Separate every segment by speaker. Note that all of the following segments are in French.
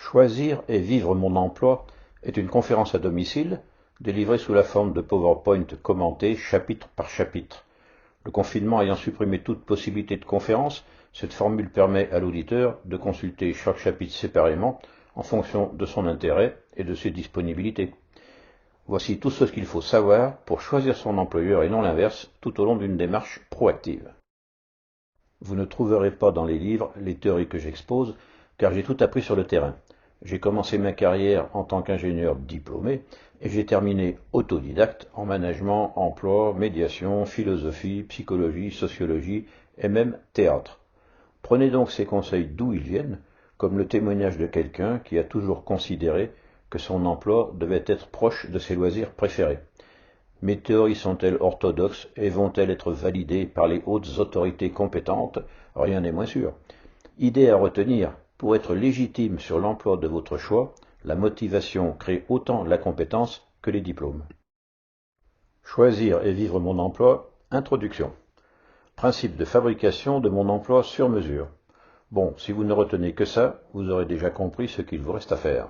Speaker 1: Choisir et vivre mon emploi est une conférence à domicile, délivrée sous la forme de PowerPoint commenté chapitre par chapitre. Le confinement ayant supprimé toute possibilité de conférence, cette formule permet à l'auditeur de consulter chaque chapitre séparément en fonction de son intérêt et de ses disponibilités. Voici tout ce qu'il faut savoir pour choisir son employeur et non l'inverse tout au long d'une démarche proactive. Vous ne trouverez pas dans les livres les théories que j'expose, car j'ai tout appris sur le terrain. J'ai commencé ma carrière en tant qu'ingénieur diplômé et j'ai terminé autodidacte en management, emploi, médiation, philosophie, psychologie, sociologie et même théâtre. Prenez donc ces conseils d'où ils viennent, comme le témoignage de quelqu'un qui a toujours considéré que son emploi devait être proche de ses loisirs préférés. Mes théories sont-elles orthodoxes et vont-elles être validées par les hautes autorités compétentes? Rien n'est moins sûr. Idée à retenir, pour être légitime sur l'emploi de votre choix, la motivation crée autant la compétence que les diplômes. Choisir et vivre mon emploi. Introduction. Principe de fabrication de mon emploi sur mesure. Bon, si vous ne retenez que ça, vous aurez déjà compris ce qu'il vous reste à faire.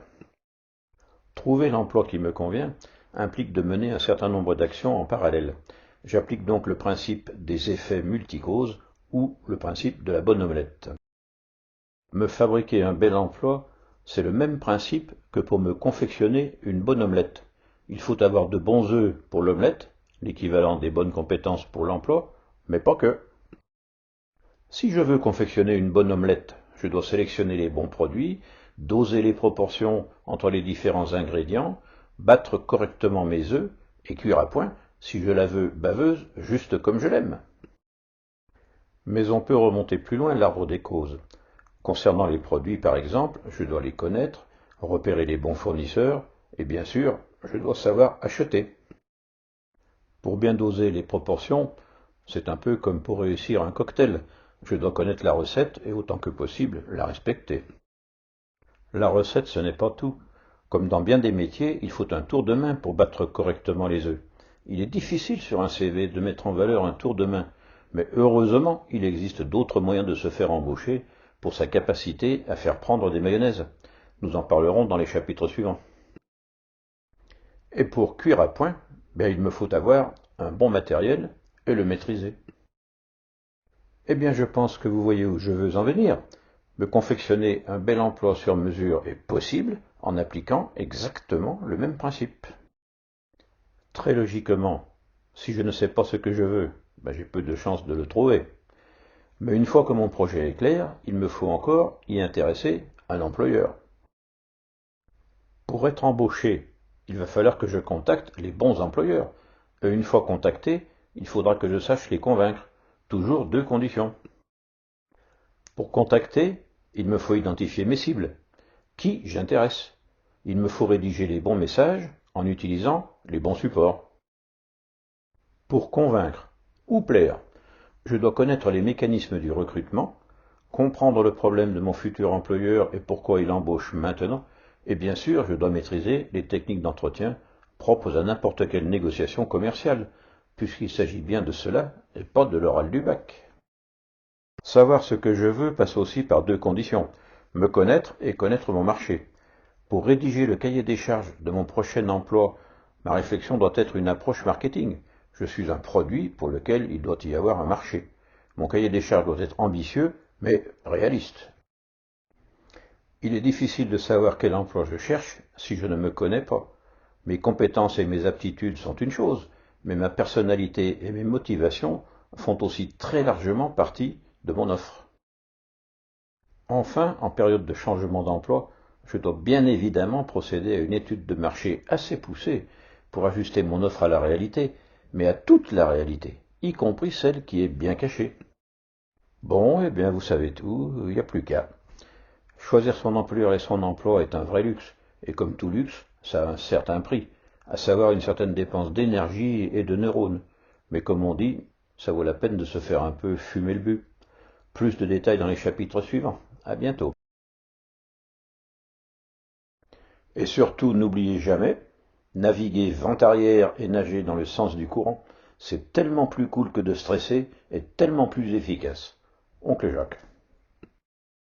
Speaker 1: Trouver l'emploi qui me convient implique de mener un certain nombre d'actions en parallèle. J'applique donc le principe des effets multicauses ou le principe de la bonne omelette. Me fabriquer un bel emploi, c'est le même principe que pour me confectionner une bonne omelette. Il faut avoir de bons œufs pour l'omelette, l'équivalent des bonnes compétences pour l'emploi, mais pas que. Si je veux confectionner une bonne omelette, je dois sélectionner les bons produits, doser les proportions entre les différents ingrédients, battre correctement mes œufs et cuire à point, si je la veux baveuse, juste comme je l'aime. Mais on peut remonter plus loin l'arbre des causes. Concernant les produits, par exemple, je dois les connaître, repérer les bons fournisseurs, et bien sûr, je dois savoir acheter. Pour bien doser les proportions, c'est un peu comme pour réussir un cocktail. Je dois connaître la recette et autant que possible la respecter. La recette, ce n'est pas tout. Comme dans bien des métiers, il faut un tour de main pour battre correctement les œufs. Il est difficile sur un CV de mettre en valeur un tour de main, mais heureusement, il existe d'autres moyens de se faire embaucher pour sa capacité à faire prendre des mayonnaises. Nous en parlerons dans les chapitres suivants. Et pour cuire à point, il me faut avoir un bon matériel et le maîtriser. Eh bien, je pense que vous voyez où je veux en venir. Me confectionner un bel emploi sur mesure est possible en appliquant exactement le même principe. Très logiquement, si je ne sais pas ce que je veux, j'ai peu de chances de le trouver. Mais une fois que mon projet est clair, il me faut encore y intéresser un employeur. Pour être embauché, il va falloir que je contacte les bons employeurs. Et une fois contactés, il faudra que je sache les convaincre. Toujours deux conditions. Pour contacter, il me faut identifier mes cibles. Qui j'intéresse? Il me faut rédiger les bons messages en utilisant les bons supports. Pour convaincre ou plaire, je dois connaître les mécanismes du recrutement, comprendre le problème de mon futur employeur et pourquoi il embauche maintenant, et bien sûr, je dois maîtriser les techniques d'entretien propres à n'importe quelle négociation commerciale, puisqu'il s'agit bien de cela et pas de l'oral du bac. Savoir ce que je veux passe aussi par deux conditions, me connaître et connaître mon marché. Pour rédiger le cahier des charges de mon prochain emploi, ma réflexion doit être une approche marketing. Je suis un produit pour lequel il doit y avoir un marché. Mon cahier des charges doit être ambitieux, mais réaliste. Il est difficile de savoir quel emploi je cherche si je ne me connais pas. Mes compétences et mes aptitudes sont une chose, mais ma personnalité et mes motivations font aussi très largement partie de mon offre. Enfin, en période de changement d'emploi, je dois bien évidemment procéder à une étude de marché assez poussée pour ajuster mon offre à la réalité, mais à toute la réalité, y compris celle qui est bien cachée. Bon, eh bien vous savez tout, il n'y a plus qu'à. Choisir son employeur et son emploi est un vrai luxe, et comme tout luxe, ça a un certain prix, à savoir une certaine dépense d'énergie et de neurones. Mais comme on dit, ça vaut la peine de se faire un peu fumer le but. Plus de détails dans les chapitres suivants. À bientôt. Et surtout, n'oubliez jamais, naviguer vent arrière et nager dans le sens du courant, c'est tellement plus cool que de stresser et tellement plus efficace. Oncle Jacques.